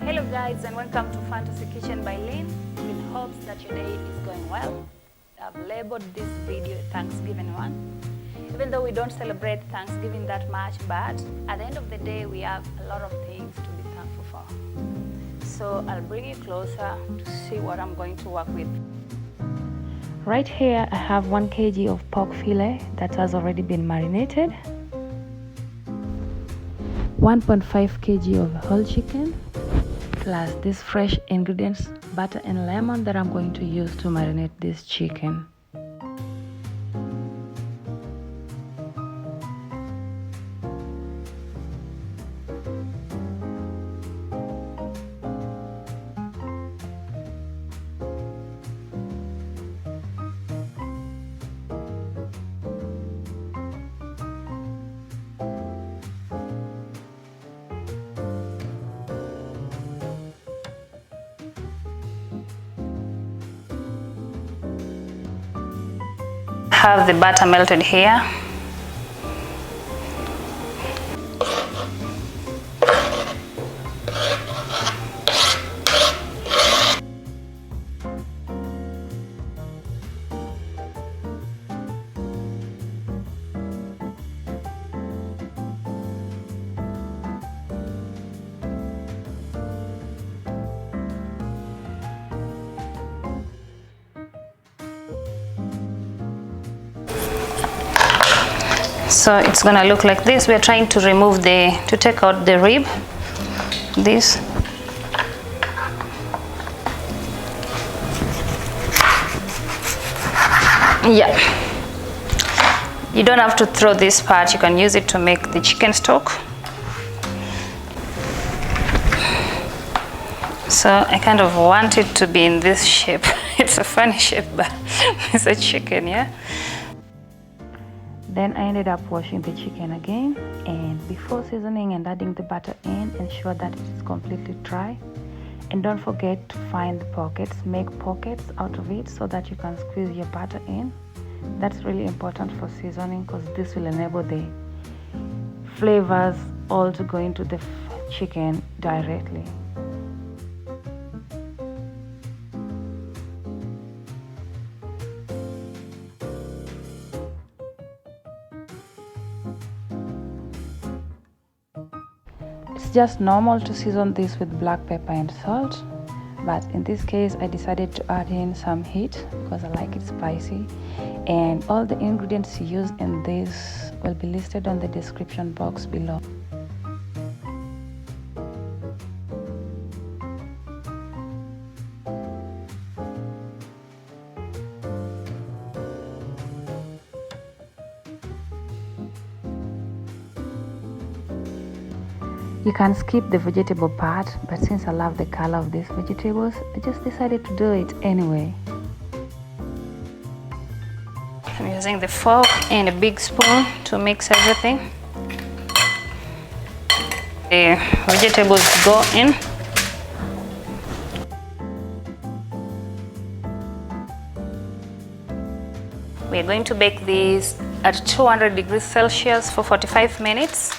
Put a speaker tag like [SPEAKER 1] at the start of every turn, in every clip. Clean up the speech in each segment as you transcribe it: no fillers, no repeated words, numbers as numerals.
[SPEAKER 1] Hello guys, and welcome to Fantasy Kitchen by Lynn, with hopes that your day is going well. I've labeled this video Thanksgiving one, even though we don't celebrate Thanksgiving that much, but at the end of the day we have a lot of things to be thankful for. So I'll bring you closer to see what I'm going to work with. Right here I have 1 kg of pork fillet that has already been marinated, 1.5 kg of whole chicken, plus these fresh ingredients, butter and lemon that I'm going to use to marinate this chicken. Have the butter melted here. So it's gonna look like this. We're trying to remove to take out the rib. This. Yeah. You don't have to throw this part. You can use it to make the chicken stock. So I kind of want it to be in this shape. It's a funny shape, but it's a chicken, yeah? Then I ended up washing the chicken again, and before seasoning and adding the butter in, ensure that it is completely dry. And don't forget to find the pockets, make pockets out of it so that you can squeeze your butter in. That's really important for seasoning because this will enable the flavors all to go into the chicken directly. It's just normal to season this with black pepper and salt, but in this case I decided to add in some heat because I like it spicy, and all the ingredients used in this will be listed on the description box below. You can skip the vegetable part, but since I love the color of these vegetables, I just decided to do it anyway. I'm using the fork and a big spoon to mix everything. The vegetables go in. We're going to bake these at 200 degrees Celsius for 45 minutes.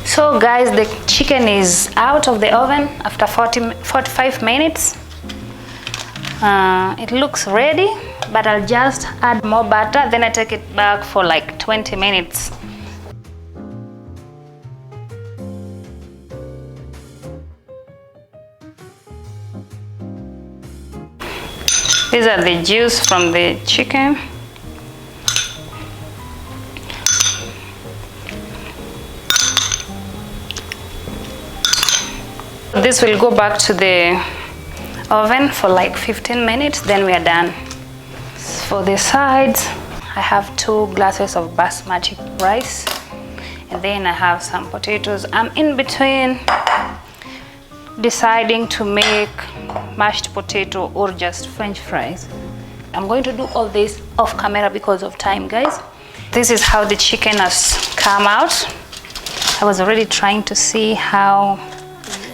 [SPEAKER 1] So guys, the chicken is out of the oven after 45 minutes. It looks ready, but I'll just add more butter, then I take it back for like 20 minutes. These are the juice from the chicken. This will go back to the oven for like 15 minutes, then we are done. For the sides, I have 2 glasses of basmati rice, and then I have some potatoes. I'm in between deciding to make mashed potato or just French fries. I'm going to do all this off camera because of time, guys. This is how the chicken has come out. I was already trying to see how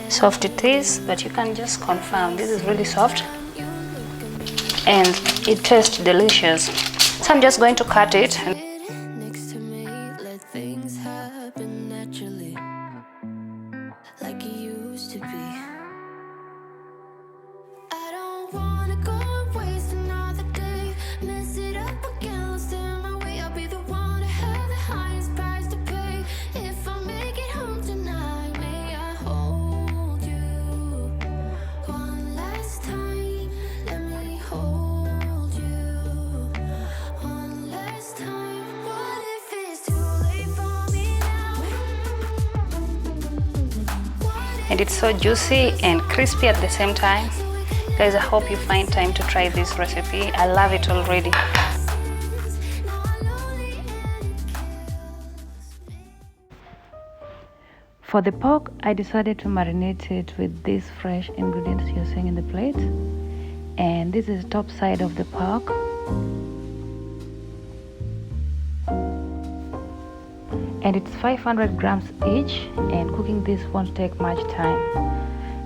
[SPEAKER 1] soft it is, but you can just confirm this is really soft and it tastes delicious. So I'm just going to cut it. and it's so juicy and crispy at the same time. Guys, I hope you find time to try this recipe. I love it already. For the pork, I decided to marinate it with these fresh ingredients you're seeing in the plate. And this is the top side of the pork. And it's 500 grams each, and cooking this won't take much time.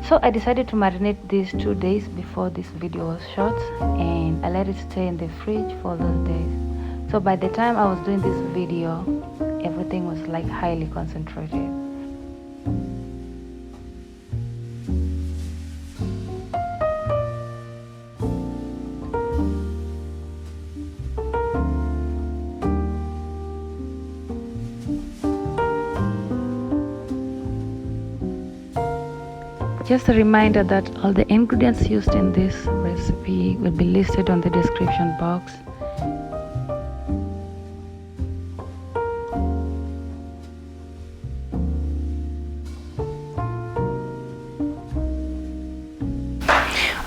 [SPEAKER 1] So I decided to marinate these 2 days before this video was shot, and I let it stay in the fridge for those days. So by the time I was doing this video, everything was like highly concentrated. Just a reminder that all the ingredients used in this recipe will be listed on the description box.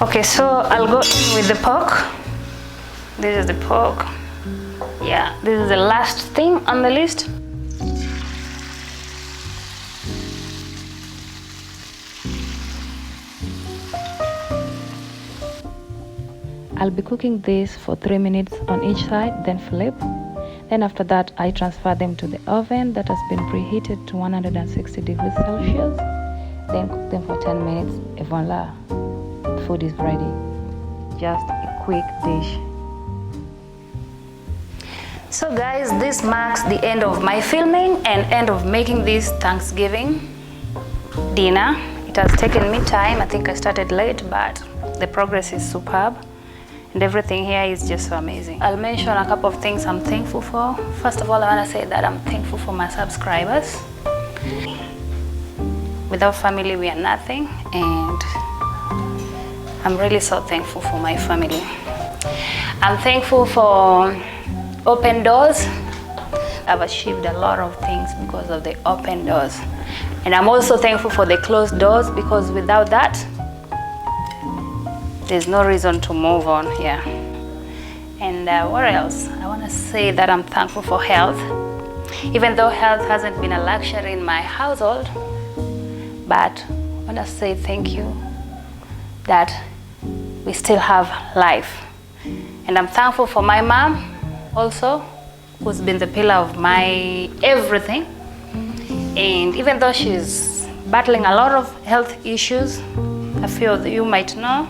[SPEAKER 1] Okay, so I'll go in with the pork. This is the pork. Yeah, this is the last thing on the list. I'll be cooking this for 3 minutes on each side, then flip. Then after that, I transfer them to the oven that has been preheated to 160 degrees Celsius. Then cook them for 10 minutes. Et voila, food is ready. Just a quick dish. So guys, this marks the end of my filming and end of making this Thanksgiving dinner. It has taken me time. I think I started late, but the progress is superb. And everything here is just so amazing. I'll mention a couple of things I'm thankful for. First of all, I want to say that I'm thankful for my subscribers. Without family, we are nothing, and I'm really so thankful for my family. I'm thankful for open doors. I've achieved a lot of things because of the open doors. And I'm also thankful for the closed doors, because without that, there's no reason to move on here. And what else? I want to say that I'm thankful for health. Even though health hasn't been a luxury in my household, but I want to say thank you that we still have life. And I'm thankful for my mom also, who's been the pillar of my everything. And even though she's battling a lot of health issues, a few of you might know,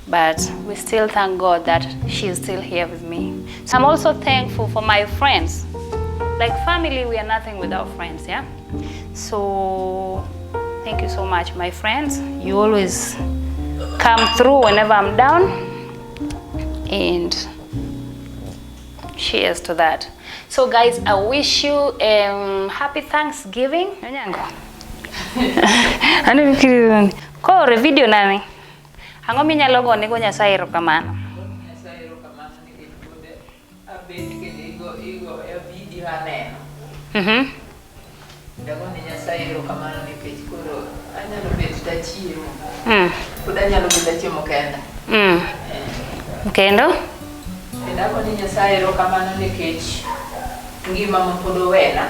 [SPEAKER 1] but we still thank God that she's still here with me. So I'm also thankful for my friends. Like family, we are nothing without friends, yeah? So thank you so much, my friends. You always come through whenever I'm down, and cheers to that. So guys, I wish you happy Thanksgiving. Kore video nani? Hango minyalo gone go Nyasaye erokamano. Nyasaye erokamano nikech pod abet kendo igo e video aneno. Dagone Nyasaye erokamano nikech koro anyalo bet tachiemo. Pod anyalo bet tachiemo kenda. Kendo? Dagone Nyasaye erokamano nikech ngima ma pod owena.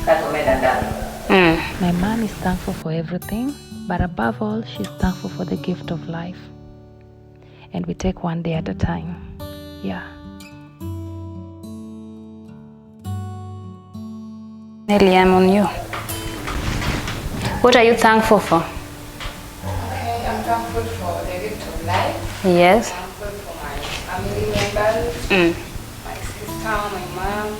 [SPEAKER 1] Kata omeda ndalo. My mom is thankful for everything, but above all, she's thankful for the gift of life. And we take one day at a time. Yeah. Nelly, I'm on you. What are you thankful for?
[SPEAKER 2] Okay, I'm thankful for the gift of life.
[SPEAKER 1] Yes.
[SPEAKER 2] I'm thankful for my family members, my sister, my mom.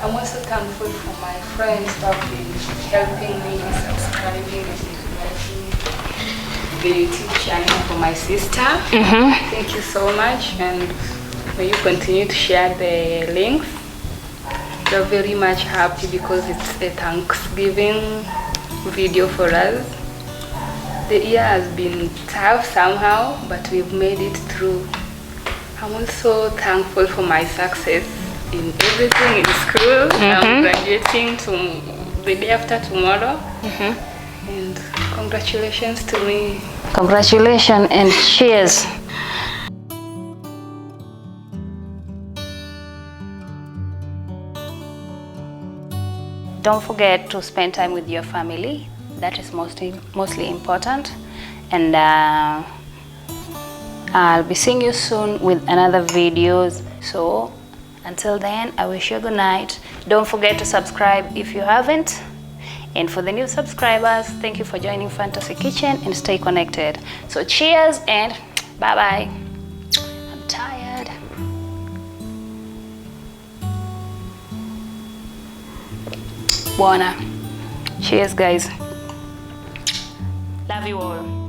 [SPEAKER 2] I'm also thankful for my friends who have been helping me, subscribing and liking the YouTube channel for my sister. Thank you so much, and may you continue to share the links. We're very much happy because it's a Thanksgiving video for us. The year has been tough somehow, but we've made it through. I'm also thankful for my success in everything in school. I'm graduating to the day after tomorrow. And congratulations to me.
[SPEAKER 1] Congratulations and cheers. Don't forget to spend time with your family. That is mostly important. And I'll be seeing you soon with another videos. So until then, I wish you a good night. Don't forget to subscribe if you haven't. And for the new subscribers, thank you for joining Fantasy Kitchen and stay connected. So cheers and bye-bye. I'm tired. Buona. Cheers, guys. Love you all.